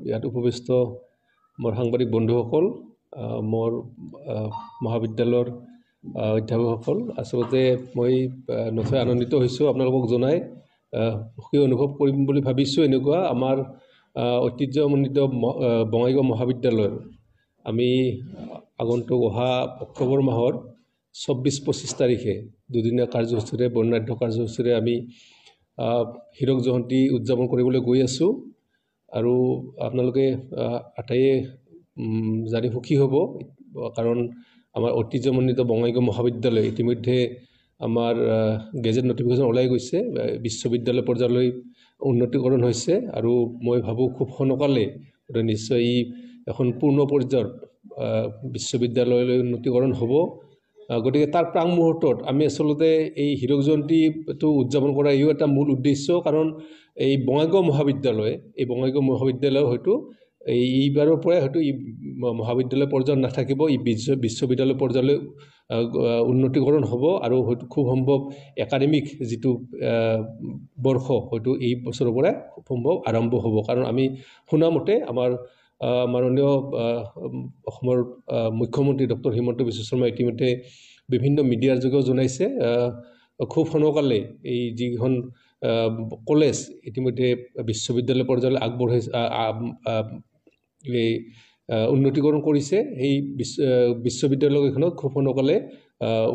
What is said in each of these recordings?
ইয়াত উপবিষ্ট মোৰ সাংবাদিক বন্ধুসকল, মোৰ মহাবিদ্যালয়ৰ অধ্যাপকসকল, আচলতে মই নথৈ আনন্দিত হৈছোঁ আপোনালোকক জনাই। সুখী অনুভৱ কৰিম বুলি ভাবিছোঁ। এনেকুৱা আমাৰ ঐতিহ্যমণ্ডিত বঙাইগাঁও মহাবিদ্যালয়ৰ আমি আগন্তুক অহা অক্টোবৰ মাহৰ 24-25 তাৰিখে দুদিনীয়া কাৰ্যসূচীৰে বৰ্ণাঢ্য কাৰ্যসূচীৰে আমি হীৰক জয়ন্তী উদযাপন কৰিবলৈ গৈ আছোঁ। আৰু আপোনালোকে আটাইয়ে জানি সুখী হ'ব, কাৰণ আমাৰ ঐতিহ্যমণ্ডিত বঙাইগাঁও মহাবিদ্যালয় ইতিমধ্যে আমাৰ গেজেট নটিফিকেশ্যন ওলাই গৈছে, বিশ্ববিদ্যালয় পৰ্যায়লৈ উন্নতিকৰণ হৈছে। আৰু মই ভাবোঁ খুব সোনকালে নিশ্চয় ই এখন পূৰ্ণ পৰ্যায়ৰ বিশ্ববিদ্যালয়লৈ উন্নতিকৰণ হ'ব। গতিকে তাৰ প্ৰাং মুহূৰ্তত আমি আচলতে এই হীৰক জয়ন্তীটো উদযাপন কৰা ইও এটা মূল উদ্দেশ্য, কাৰণ এই বঙাইগাঁও মহাবিদ্যালয় হয়তো এইবাৰৰ পৰাই হয়তো ই মহাবিদ্যালয় পৰ্যায়ত নাথাকিব, ই বিশ্ববিদ্যালয় পৰ্যায়লৈ উন্নতিকৰণ হ'ব। আৰু হয়তো খুব সম্ভৱ একাডেমিক যিটো বৰ্ষ হয়তো এই বছৰৰ পৰাই খুব সম্ভৱ আৰম্ভ হ'ব। কাৰণ আমি শুনামতে আমাৰ মাননীয় অসমৰ মুখ্যমন্ত্ৰী ডক্টৰ হিমন্ত বিশ্ব শৰ্মা ইতিমধ্যে বিভিন্ন মিডিয়াৰ যোগেও জনাইছে, খুব সোনকালে এই যিখন কলেজ ইতিমধ্যে বিশ্ববিদ্যালয় পৰ্যায়লৈ আগবঢ়াইছে, উন্নতিকৰণ কৰিছে, সেই বিশ্ববিদ্যালয়খনত খুব সোনকালে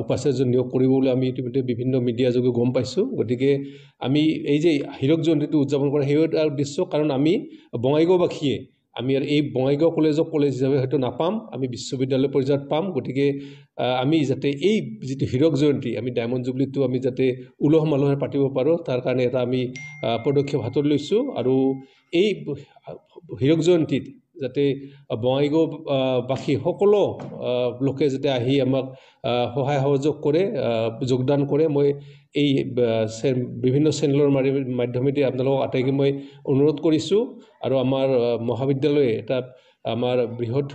উপাচাৰ্য নিয়োগ কৰিব বুলি আমি ইতিমধ্যে বিভিন্ন মিডিয়া যোগে গম পাইছোঁ। গতিকে আমি এই যে হীৰক জয়ন্তীটো উদযাপন কৰা সেই এটা উদ্দেশ্য, কাৰণ আমি বঙাইগাঁওবাসীয়ে আমি আৰু এই বঙাইগাঁও কলেজ হিচাপে হয়তো নাপাম, আমি বিশ্ববিদ্যালয় পৰ্যায়ত পাম। গতিকে আমি যাতে এই যিটো হীৰক জয়ন্তী আমি ডায়মণ্ড জুবলিটো আমি যাতে উলহ মালহেৰে পাতিব পাৰোঁ, তাৰ কাৰণে এটা আমি পদক্ষেপ হাতত লৈছোঁ। আৰু এই হীৰক জয়ন্তীত যাতে বঙাইগাঁওবাসী সকলো লোকে যাতে আহি আমাক সহায় সহযোগ কৰে, যোগদান কৰে, মই এই বিভিন্ন চেনেলৰ মাধ্যমেদি আপোনালোকক আটাইকে মই অনুৰোধ কৰিছোঁ। আৰু আমাৰ মহাবিদ্যালয়ে এটা আমাৰ বৃহৎ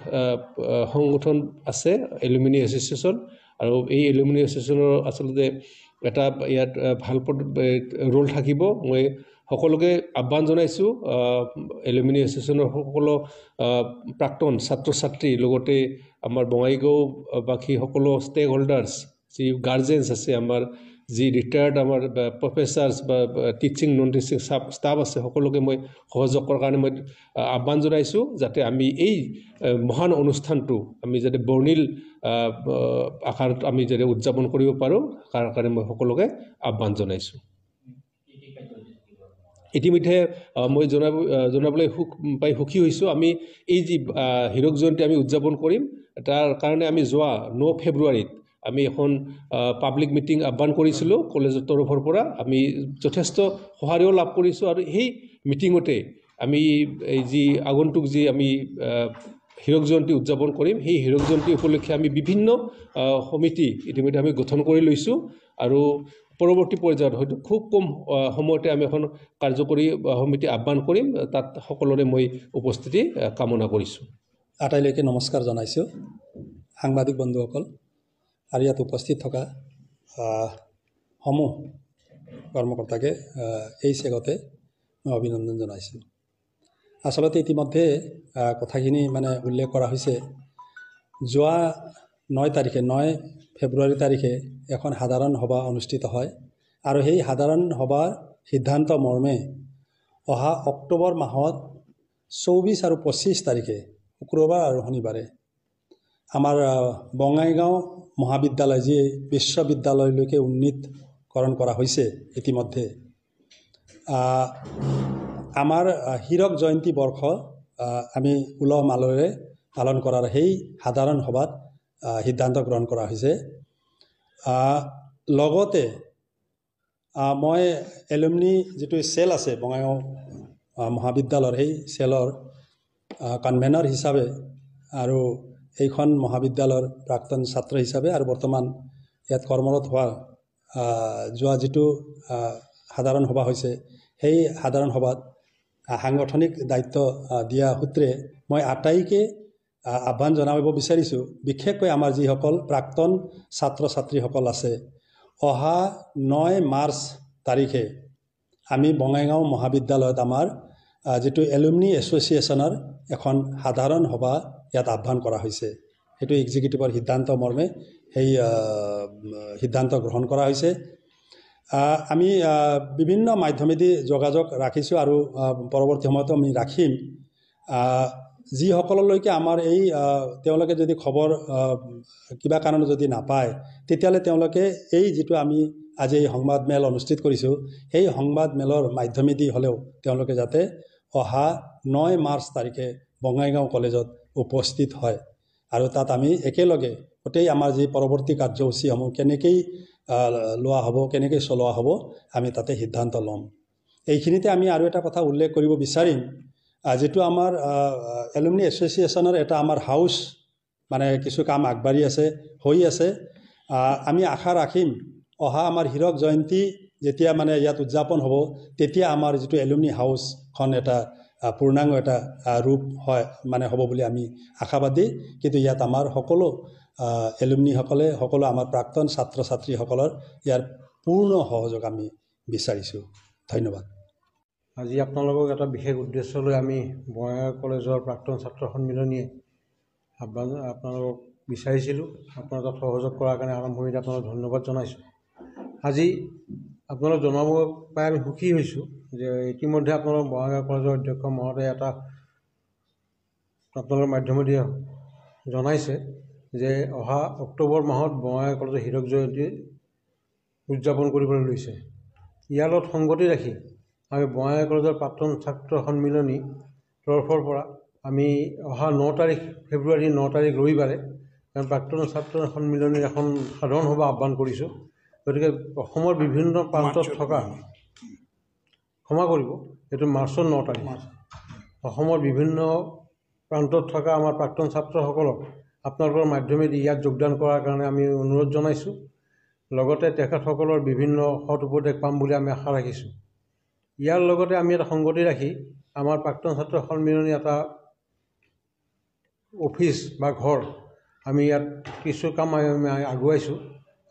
সংগঠন আছে, এলুমিনি এছ'চিয়েশ্যন, আৰু এই এলুমিনি এছ'চিয়েশ্যনৰ আচলতে এটা ইয়াত ভাল ৰোল থাকিব। মই সকলোকে আহ্বান জনাইছোঁ, এলুমিনি এছ'চিয়েশ্যনৰ সকলো প্ৰাক্তন ছাত্ৰ ছাত্ৰী, লগতে আমাৰ বঙাইগাঁওবাসী সকলো ষ্টেক হোল্ডাৰ্ছ, যি গাৰ্জেনছ আছে, আমাৰ যি ৰিটায়াৰ্ড আমাৰ প্ৰফেচাৰ্ছ বা টিচিং নন টিচিং ষ্টাফ আছে, সকলোকে মই সহযোগ কৰাৰ কাৰণে মই আহ্বান জনাইছোঁ, যাতে আমি এই মহান অনুষ্ঠানটো আমি যাতে বৰ্ণিল আকাৰত আমি যাতে উদযাপন কৰিব পাৰোঁ, তাৰ কাৰণে মই সকলোকে আহ্বান জনাইছোঁ। ইতিমধ্যে মই জনাবলৈ সুখী হৈছোঁ, আমি এই যি হীৰক জয়ন্তী আমি উদযাপন কৰিম, তাৰ কাৰণে আমি যোৱা 9 ফেব্ৰুৱাৰীত আমি এখন পাব্লিক মিটিং আহ্বান কৰিছিলোঁ কলেজৰ তৰফৰ পৰা। আমি যথেষ্ট সঁহাৰিও লাভ কৰিছোঁ। আৰু সেই মিটিঙতে আমি এই যি আগন্তুক যি আমি হীৰক জয়ন্তী উদযাপন কৰিম, সেই হীৰক জয়ন্তী উপলক্ষে আমি বিভিন্ন সমিতি ইতিমধ্যে আমি গঠন কৰি লৈছোঁ। আৰু পৰৱৰ্তী পৰ্যায়ত হয়তো খুব কম সময়তে আমি এখন কাৰ্যকৰী সমিতি আহ্বান কৰিম, তাত সকলোৰে মই উপস্থিতি কামনা কৰিছোঁ। আটাইলৈকে নমস্কাৰ জনাইছোঁ সাংবাদিক বন্ধুসকল, আৰু ইয়াত উপস্থিত থকা সমূহ কৰ্মকৰ্তাকে এই চেগতে মই অভিনন্দন জনাইছোঁ। আচলতে ইতিমধ্যে কথাখিনি উল্লেখ কৰা হৈছে। যোৱা 9 ফেব্ৰুৱাৰী তাৰিখে এখন সাধাৰণ সভা অনুষ্ঠিত হয়, আৰু সেই সাধাৰণ সভাৰ সিদ্ধান্ত মৰ্মে অহা অক্টোবৰ মাহত 24 আৰু 25 তাৰিখে শুক্ৰবাৰ আৰু শনিবাৰে আমাৰ বঙাইগাঁও মহাবিদ্যালয়, যি বিশ্ববিদ্যালয়লৈকে উন্নীতকৰণ কৰা হৈছে ইতিমধ্যে, আমাৰ হীৰক জয়ন্তী বৰ্ষ আমি উলহ মালহেৰে পালন কৰাৰ সেই সাধাৰণ সভাত সিদ্ধান্ত গ্ৰহণ কৰা হৈছে। লগতে মই এলুমিনি যিটো চেল আছে বঙাইগাঁও মহাবিদ্যালয়ৰ, সেই চেলৰ কনভেনাৰ হিচাপে আৰু এইখন মহাবিদ্যালয়ৰ প্ৰাক্তন ছাত্ৰ হিচাপে আৰু বৰ্তমান ইয়াত কৰ্মৰত হোৱা যোৱা যিটো সাধাৰণ সভা হৈছে, সেই সাধাৰণ সভাত সাংগঠনিক দায়িত্ব দিয়া সূত্ৰে মই আটাইকে আহ্বান জনাব বিচাৰিছোঁ, বিশেষকৈ আমাৰ যিসকল প্ৰাক্তন ছাত্ৰ ছাত্ৰীসকল আছে, অহা 9 মাৰ্চ তাৰিখে আমি বঙাইগাঁও মহাবিদ্যালয়ত আমাৰ যিটো এলুমনি এছ'চিয়েশ্যনৰ এখন সাধাৰণ সভা ইয়াত আহ্বান কৰা হৈছে। সেইটো এক্সিকিউটিভৰ সিদ্ধান্ত মৰ্মে সেই সিদ্ধান্ত গ্ৰহণ কৰা হৈছে। আমি বিভিন্ন মাধ্যমেদি যোগাযোগ ৰাখিছোঁ আৰু পৰৱৰ্তী সময়তো আমি ৰাখিম। যিসকললৈকে আমাৰ তেওঁলোকে যদি খবৰ কিবা কাৰণত যদি নাপায়, তেতিয়াহ'লে তেওঁলোকে এই যিটো আমি আজি এই সংবাদ মেল অনুষ্ঠিত কৰিছোঁ, সেই সংবাদ মেলৰ মাধ্যমেদি হ'লেও তেওঁলোকে যাতে অহা 9 মাৰ্চ তাৰিখে বঙাইগাঁও কলেজত উপস্থিত হয় আৰু তাত আমি একেলগে গোটেই আমাৰ যি পৰৱৰ্তী কাৰ্যসূচীসমূহ কেনেকৈ লোৱা হ'ব, কেনেকৈ চলোৱা হ'ব, আমি তাতে সিদ্ধান্ত ল'ম। এইখিনিতে আমি আৰু এটা কথা উল্লেখ কৰিব বিচাৰিম, যিটো আমাৰ এলুমনি এছ'চিয়েশ্যনৰ এটা আমাৰ হাউচ মানে কিছু কাম আগবাঢ়ি আছে, হৈ আছে। আমি আশা ৰাখিম অহা আমাৰ হীৰক জয়ন্তী যেতিয়া মানে ইয়াত উদযাপন হ'ব, তেতিয়া আমাৰ যিটো এলুমনি হাউচখন এটা পূৰ্ণাংগ এটা ৰূপ হয় মানে হ'ব বুলি আমি আশাবাদী। কিন্তু ইয়াত আমাৰ সকলো এলুমনিসকলে, সকলো আমাৰ প্ৰাক্তন ছাত্ৰ ছাত্ৰীসকলৰ ইয়াৰ পূৰ্ণ সহযোগ আমি বিচাৰিছোঁ। ধন্যবাদ। আজি আপোনালোকক এটা বিশেষ উদ্দেশ্য লৈ আমি বঙাইগাঁও কলেজৰ প্ৰাক্তন ছাত্ৰ সন্মিলনীয়ে আপোনালোকক বিচাৰিছিলোঁ। আপোনালোকে তাত সহযোগ কৰাৰ কাৰণে আৰম্ভণিতে আপোনালোক ধন্যবাদ জনাইছোঁ। আজি আপোনালোক জনাব পাই আমি সুখী হৈছোঁ যে ইতিমধ্যে আপোনালোক বঙাইগাঁও কলেজৰ অধ্যক্ষ মহোদয়ে এটা আপোনালোকৰ মাধ্যমেদি জনাইছে যে অহা অক্টোবৰ মাহত বঙাইগাঁও কলেজৰ হীৰক জয়ন্তী উদযাপন কৰিবলৈ লৈছে। ইয়াৰ লগত সংগতি ৰাখি আমি বঙাইগাঁও কলেজৰ প্ৰাক্তন ছাত্ৰ সন্মিলনী তৰফৰ পৰা আমি অহা 9 তাৰিখ ফেব্ৰুৱাৰী 9 তাৰিখ ৰবিবাৰে প্ৰাক্তন ছাত্ৰ সন্মিলনীৰ এখন সাধাৰণ সভা আহ্বান কৰিছোঁ। গতিকে অসমৰ বিভিন্ন প্ৰান্তত থকা, ক্ষমা কৰিব, এইটো মাৰ্চৰ 9 তাৰিখ, অসমৰ বিভিন্ন প্ৰান্তত থকা আমাৰ প্ৰাক্তন ছাত্ৰসকলক আপোনালোকৰ মাধ্যমেদি ইয়াত যোগদান কৰাৰ কাৰণে আমি অনুৰোধ জনাইছোঁ। লগতে তেখেতসকলৰ বিভিন্ন সৎ উপদেশ পাম বুলি আমি আশা ৰাখিছোঁ। ইয়াৰ লগতে আমি এটা সংগতি ৰাখি আমাৰ প্ৰাক্তন ছাত্ৰ সন্মিলনী এটা অফিচ বা ঘৰ আমি ইয়াত কিছু কাম আমি আগুৱাইছোঁ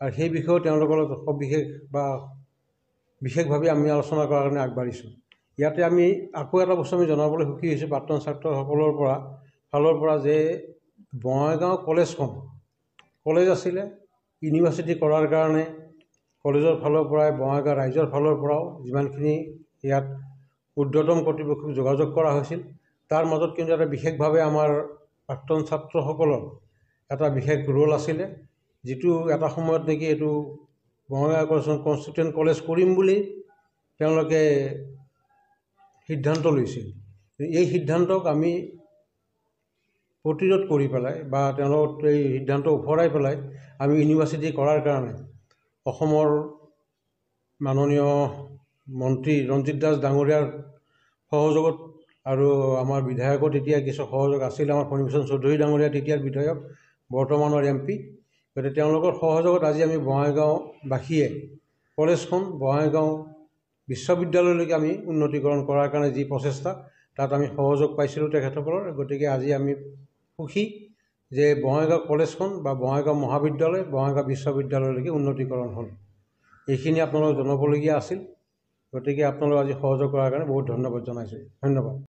আৰু সেই বিষয়েও তেওঁলোকৰ লগত সবিশেষ বা বিশেষভাৱে আমি আলোচনা কৰাৰ কাৰণে আগবাঢ়িছোঁ। ইয়াতে আমি আকৌ এটা বস্তু আমি জনাবলৈ সুখী হৈছোঁ প্ৰাক্তন ছাত্ৰসকলৰ ফালৰ পৰা যে বঙাইগাঁও কলেজখন কলেজ আছিলে, ইউনিভাৰ্চিটি কৰাৰ কাৰণে কলেজৰ ফালৰ পৰাই বঙাইগাঁও ৰাইজৰ ফালৰ পৰাও যিমানখিনি ইয়াত ঊৰ্ধ্বতম কৰ্তৃপক্ষক যোগাযোগ কৰা হৈছিল, তাৰ মাজত কিন্তু এটা বিশেষভাৱে আমাৰ প্ৰাক্তন ছাত্ৰসকলৰ এটা বিশেষ ৰোল আছিলে, যিটো এটা সময়ত নেকি এইটো বঙাইগাঁও কলেজখন কনষ্টিটিউৱেণ্ট কলেজ কৰিম বুলি তেওঁলোকে সিদ্ধান্ত লৈছিল। এই সিদ্ধান্তক আমি প্ৰতিৰোধ কৰি পেলাই বা তেওঁলোকৰ এই সিদ্ধান্ত উফৰাই পেলাই আমি ইউনিভাৰ্চিটি কৰাৰ কাৰণে অসমৰ মাননীয় মন্ত্ৰী ৰঞ্জিত দাস ডাঙৰীয়াৰ সহযোগত আৰু আমাৰ বিধায়কৰ তেতিয়া কিছু সহযোগ আছিল, আমাৰ ফণীভূষণ চৌধুৰী ডাঙৰীয়া তেতিয়াৰ বিধায়ক, বৰ্তমানৰ MP, গতিকে তেওঁলোকৰ সহযোগত আজি আমি বঙাইগাঁওবাসীয়ে কলেজখন বঙাইগাঁও বিশ্ববিদ্যালয়লৈকে আমি উন্নতিকৰণ কৰাৰ কাৰণে যি প্ৰচেষ্টা, তাত আমি সহযোগ পাইছিলোঁ তেখেতসকলৰ। গতিকে আজি আমি সুখী যে বঙাইগাঁও কলেজখন বা বঙাইগাঁও মহাবিদ্যালয় বঙাইগাঁও বিশ্ববিদ্যালয়লৈকে উন্নতিকৰণ হ'ল। এইখিনি আপোনালোকক জনাবলগীয়া আছিল। গতিকে আপোনালোক আজি সহযোগ কৰাৰ কাৰণে বহুত ধন্যবাদ জনাইছোঁ। ধন্যবাদ।